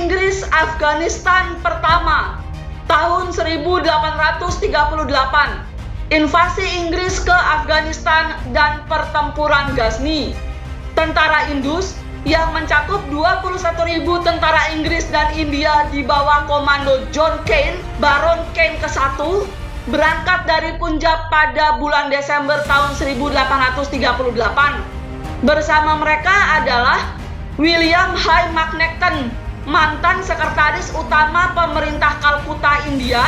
Inggris Afghanistan pertama tahun 1838. Invasi Inggris ke Afghanistan dan pertempuran Ghazni. Tentara Indus yang mencakup 21.000 tentara Inggris dan India di bawah komando John Kane, Baron Kane ke-1, berangkat dari Punjab pada bulan Desember tahun 1838. Bersama mereka adalah William Hay Macnaghten, mantan sekretaris utama pemerintah Kalkuta, India,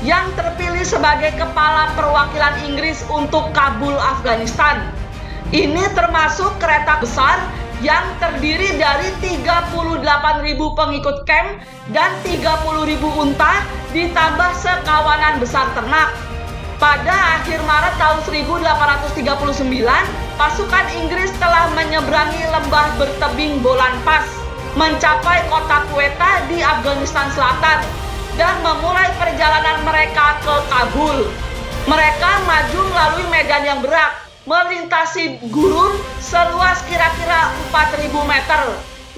yang terpilih sebagai kepala perwakilan Inggris untuk Kabul, Afghanistan. Ini termasuk kereta besar yang terdiri dari 38.000 pengikut camp dan 30.000 unta ditambah sekawanan besar ternak. Pada akhir Maret tahun 1839, pasukan Inggris telah menyeberangi lembah bertebing Bolan Pass, mencapai kota Quetta di Afghanistan Selatan, dan memulai perjalanan mereka ke Kabul. Mereka maju melalui medan yang berat, melintasi gurun seluas kira-kira 4.000 meter,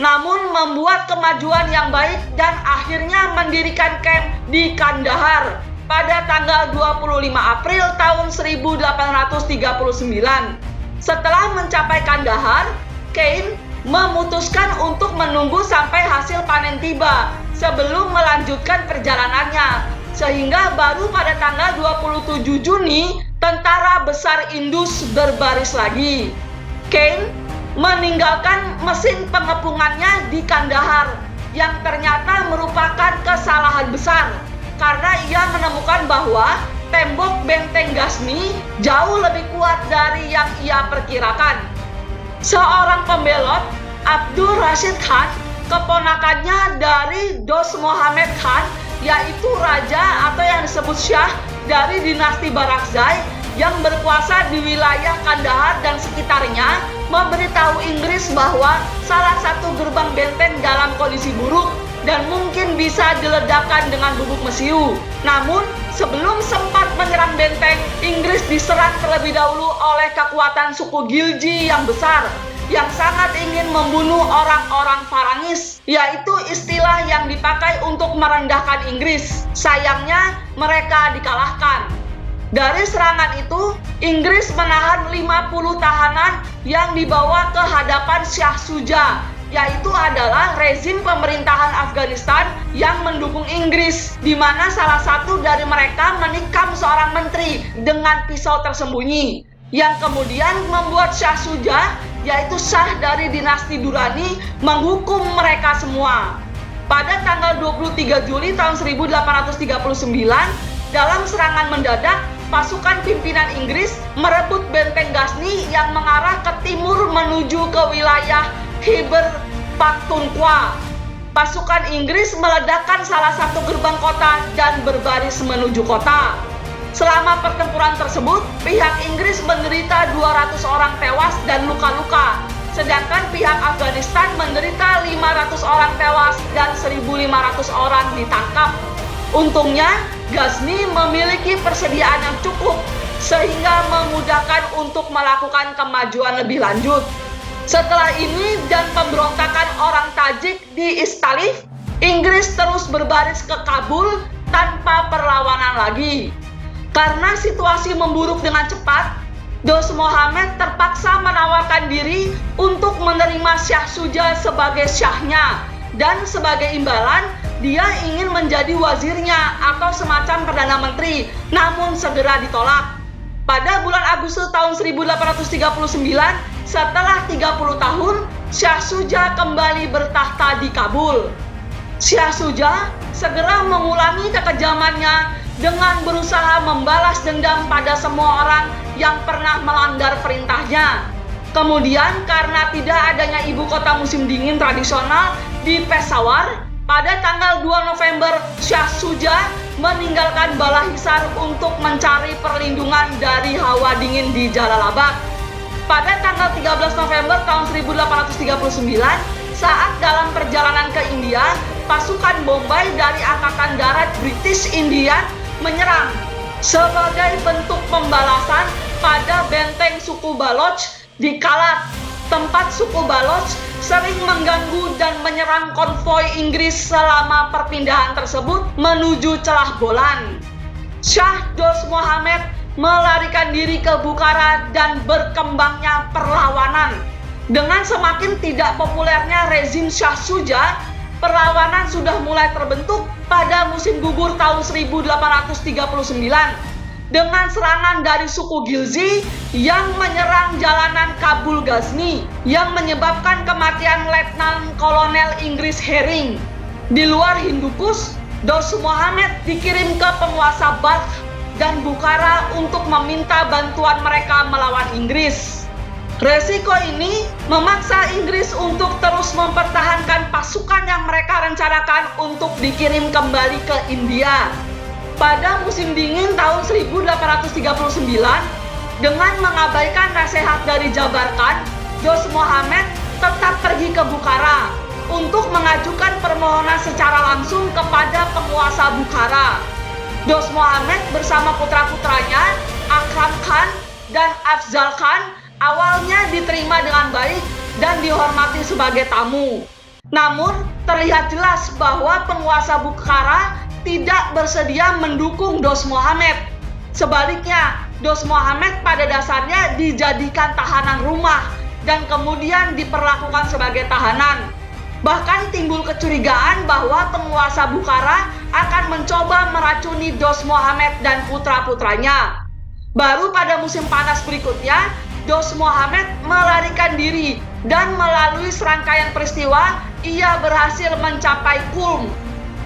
namun membuat kemajuan yang baik dan akhirnya mendirikan camp di Kandahar pada tanggal 25 April tahun 1839. Setelah mencapai Kandahar, Kane memutuskan untuk menunggu sampai hasil panen tiba sebelum melanjutkan perjalanannya, sehingga baru pada tanggal 27 Juni tentara besar Indus berbaris lagi. Kane meninggalkan mesin pengepungannya di Kandahar, yang ternyata merupakan kesalahan besar karena ia menemukan bahwa tembok benteng Ghazni jauh lebih kuat dari yang ia perkirakan. Seorang pembelot, Abdul Rashid Khan, keponakannya dari Dost Mohammed Khan, yaitu raja atau yang disebut Syah dari dinasti Barakzai yang berkuasa di wilayah Kandahar dan sekitarnya, memberitahu Inggris bahwa salah satu gerbang benteng dalam kondisi buruk dan mungkin bisa diledakkan dengan bubuk mesiu. Namun, sebelum sempat menyerang benteng, Inggris diserang terlebih dahulu oleh kekuatan suku Gilji yang besar, yang sangat ingin membunuh orang-orang Farangis, yaitu istilah yang dipakai untuk merendahkan Inggris. Sayangnya, mereka dikalahkan. Dari serangan itu, Inggris menahan 50 tahanan yang dibawa ke hadapan Shah Shuja, yaitu adalah rezim pemerintahan Afghanistan yang mendukung Inggris, di mana salah satu dari mereka menikam seorang menteri dengan pisau tersembunyi, yang kemudian membuat Shah Shuja, yaitu Shah dari dinasti Durrani, menghukum mereka semua. Pada tanggal 23 Juli tahun 1839, dalam serangan mendadak, pasukan pimpinan Inggris merebut benteng Ghazni yang mengarah ke timur menuju ke wilayah Khyber Pakhtunkhwa. Pasukan Inggris meledakkan salah satu gerbang kota dan berbaris menuju kota. Selama pertempuran tersebut, pihak Inggris menderita 200 orang tewas dan luka-luka, sedangkan pihak Afghanistan menderita 500 orang tewas dan 1.500 orang ditangkap. Untungnya, Ghazni memiliki persediaan yang cukup, sehingga memudahkan untuk melakukan kemajuan lebih lanjut. Setelah ini dan pemberontakan orang Tajik di Istalif, Inggris terus berbaris ke Kabul tanpa perlawanan lagi. Karena situasi memburuk dengan cepat, Dost Mohammed terpaksa menawarkan diri untuk menerima Shah Shuja sebagai syahnya, dan sebagai imbalan, dia ingin menjadi wazirnya atau semacam perdana menteri, namun segera ditolak. Pada bulan Agustus tahun 1839, setelah 30 tahun, Shah Shuja kembali bertahta di Kabul. Shah Shuja segera mengulangi kekejamannya dengan berusaha membalas dendam pada semua orang yang pernah melanggar perintahnya. Kemudian, karena tidak adanya ibu kota musim dingin tradisional di Peshawar, pada tanggal 2 November, Shah Shuja meninggalkan Balahisar untuk mencari perlindungan dari hawa dingin di Jalalabad. Pada tanggal 13 November tahun 1839, saat dalam perjalanan ke India, pasukan Bombay dari Angkatan Darat British Indian menyerang. Sebagai bentuk pembalasan pada benteng suku Baloch di Kalat, tempat suku Baloch sering mengganggu dan menyerang konvoi Inggris selama perpindahan tersebut menuju celah Bolan. Shah Dost Mohammed melarikan diri ke Bukhara dan berkembangnya perlawanan. Dengan semakin tidak populernya rezim Shah Shuja, perlawanan sudah mulai terbentuk pada musim gugur tahun 1839 dengan serangan dari suku Ghilzi yang menyerang jalanan Kabul Ghazni yang menyebabkan kematian Letnan Kolonel Inggris Herring. Di luar Hindukush, Dost Mohammed dikirim ke penguasa Balkh dan Bukhara untuk meminta bantuan mereka melawan Inggris. Resiko ini memaksa Inggris untuk terus mempertahankan pasukan yang mereka rencanakan untuk dikirim kembali ke India. Pada musim dingin tahun 1839, dengan mengabaikan nasihat dari Jabar Khan, Dost Mohammed tetap pergi ke Bukhara untuk mengajukan permohonan secara langsung kepada penguasa Bukhara. Dost Mohammed bersama putra-putranya, Akram Khan dan Afzal Khan, awalnya diterima dengan baik dan dihormati sebagai tamu. Namun, terlihat jelas bahwa penguasa Bukhara tidak bersedia mendukung Dost Mohammed. Sebaliknya, Dost Mohammed pada dasarnya dijadikan tahanan rumah dan kemudian diperlakukan sebagai tahanan. Bahkan timbul kecurigaan bahwa penguasa Bukhara akan mencoba meracuni Dost Mohammed dan putra-putranya. Baru pada musim panas berikutnya, Dost Mohammed melarikan diri dan melalui serangkaian peristiwa, ia berhasil mencapai Kulm.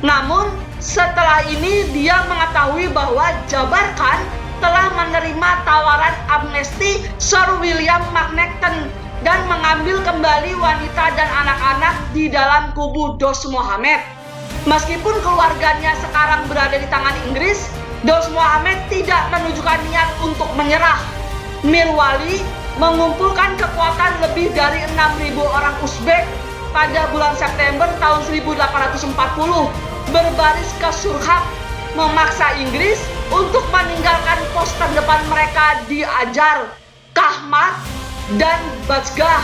Namun, setelah ini dia mengetahui bahwa Jabar Khan telah menerima tawaran amnesti Sir William Magneton dan mengambil kembali wanita dan anak-anak di dalam kubu Dost Mohammed. Meskipun keluarganya sekarang berada di tangan Inggris, Dost Mohammed tidak menunjukkan niat untuk menyerah. Mir Wali mengumpulkan kekuatan lebih dari 6.000 orang Uzbek pada bulan September tahun 1840 berbaris ke Surhab, memaksa Inggris untuk meninggalkan pos terdepan mereka di Ajar, Kahmat, dan Bajgah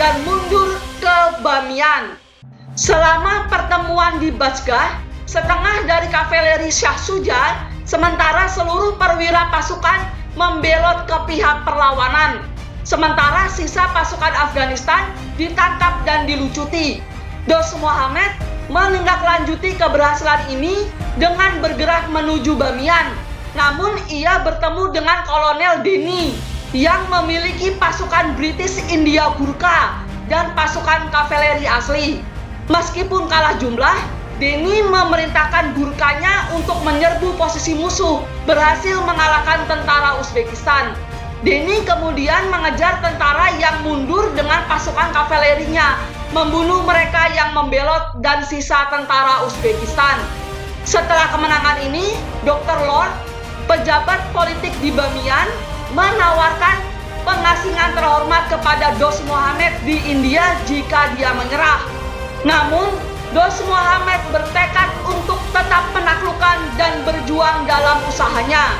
dan mundur ke Bamiyan. Selama pertemuan di Bajgah, setengah dari kavaleri Shah Shuja, sementara seluruh perwira pasukan membelot ke pihak perlawanan. Sementara sisa pasukan Afghanistan ditangkap dan dilucuti. Dost Mohammed menindaklanjuti keberhasilan ini dengan bergerak menuju Bamiyan. Namun ia bertemu dengan Kolonel Denny yang memiliki pasukan British India Gurkha dan pasukan kavaleri asli. Meskipun kalah jumlah, Denny memerintahkan Gurkhanya untuk menyerbu posisi musuh, berhasil mengalahkan tentara Uzbekistan. Denny kemudian mengejar tentara yang mundur dengan pasukan kavalerinya, membunuh mereka yang membelot dan sisa tentara Uzbekistan. Setelah kemenangan ini, Dr. Lord, pejabat politik di Bamiyan, menawarkan pengasingan terhormat kepada Dost Mohammed di India jika dia menyerah. Namun, Dost Mohammed bertekad untuk tetap menaklukkan dan berjuang dalam usahanya.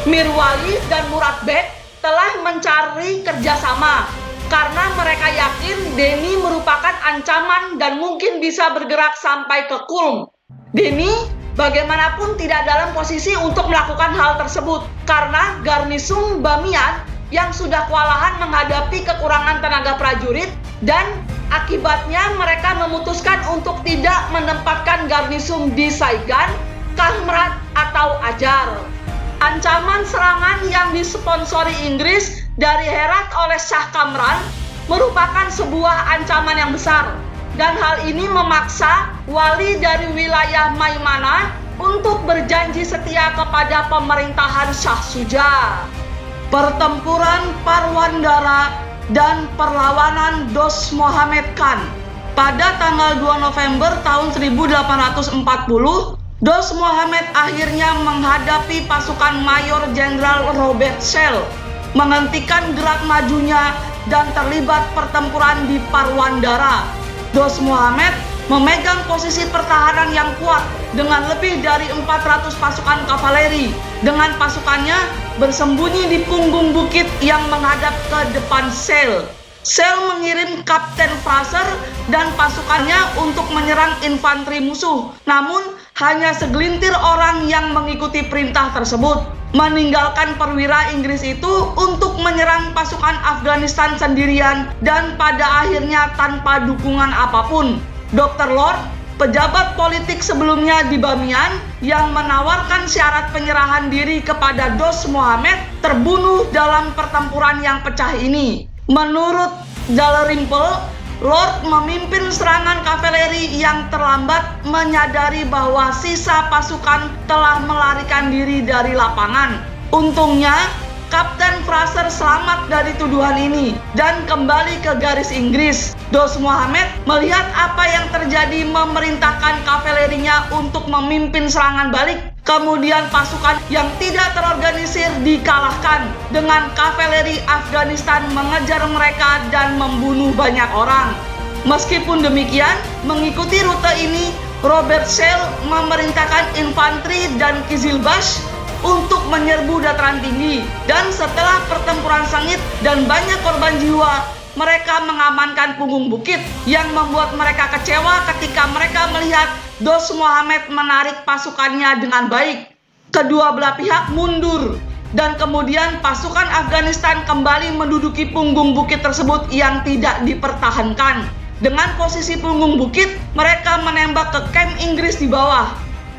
Mir Wali dan Murad Beg telah mencari kerjasama karena mereka yakin Denny merupakan ancaman dan mungkin bisa bergerak sampai ke Kulm. Denny bagaimanapun tidak dalam posisi untuk melakukan hal tersebut karena garnisun Bamiyan yang sudah kewalahan menghadapi kekurangan tenaga prajurit dan akibatnya mereka memutuskan untuk tidak menempatkan garnisun di Saigon, Kahmrat, atau Ajar. Ancaman serangan yang disponsori Inggris dari Herat oleh Shah Kamran merupakan sebuah ancaman yang besar, dan hal ini memaksa wali dari wilayah Maimanah untuk berjanji setia kepada pemerintahan Shah Shuja. Pertempuran Parwandara dan perlawanan Dost Mohammed Khan. Pada tanggal 2 November tahun 1840, Dost Mohammed akhirnya menghadapi pasukan Mayor Jenderal Robert Shell, menghentikan gerak majunya dan terlibat pertempuran di Parwandara. Dost Mohammed memegang posisi pertahanan yang kuat dengan lebih dari 400 pasukan kavaleri, dengan pasukannya bersembunyi di punggung bukit yang menghadap ke depan Shell. Sel mengirim Kapten Fraser dan pasukannya untuk menyerang infanteri musuh. Namun, hanya segelintir orang yang mengikuti perintah tersebut, meninggalkan perwira Inggris itu untuk menyerang pasukan Afghanistan sendirian dan pada akhirnya tanpa dukungan apapun. Dr. Lord, pejabat politik sebelumnya di Bamiyan yang menawarkan syarat penyerahan diri kepada Dost Mohammed, terbunuh dalam pertempuran yang pecah ini. Menurut Dalrymple, Lord memimpin serangan kavaleri yang terlambat, menyadari bahwa sisa pasukan telah melarikan diri dari lapangan. Untungnya, Kapten Fraser selamat dari tuduhan ini dan kembali ke garis Inggris. Dost Mohammed melihat apa yang terjadi, memerintahkan kavalerinya untuk memimpin serangan balik. Kemudian pasukan yang tidak terorganisir dikalahkan dengan kavaleri Afghanistan mengejar mereka dan membunuh banyak orang. Meskipun demikian, mengikuti rute ini, Robert Sale memerintahkan infanteri dan Kizilbash untuk menyerbu dataran tinggi. Dan setelah pertempuran sengit dan banyak korban jiwa, mereka mengamankan punggung bukit yang membuat mereka kecewa ketika mereka melihat Dost Mohammed menarik pasukannya dengan baik. Kedua belah pihak mundur dan kemudian pasukan Afghanistan kembali menduduki punggung bukit tersebut yang tidak dipertahankan. Dengan posisi punggung bukit, mereka menembak ke kamp Inggris di bawah.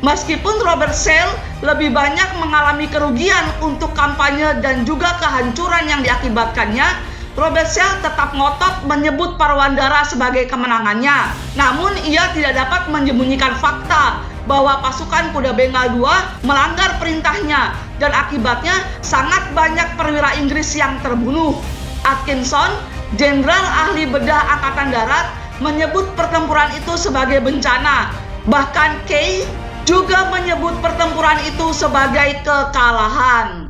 Meskipun Robert Sale lebih banyak mengalami kerugian untuk kampanye dan juga kehancuran yang diakibatkannya, Robert Sale tetap ngotot menyebut Parwandara sebagai kemenangannya. Namun ia tidak dapat menyembunyikan fakta bahwa pasukan Kuda Bengal II melanggar perintahnya dan akibatnya sangat banyak perwira Inggris yang terbunuh. Atkinson, jenderal ahli bedah Angkatan Darat, menyebut pertempuran itu sebagai bencana. Bahkan Kay juga menyebut pertempuran itu sebagai kekalahan.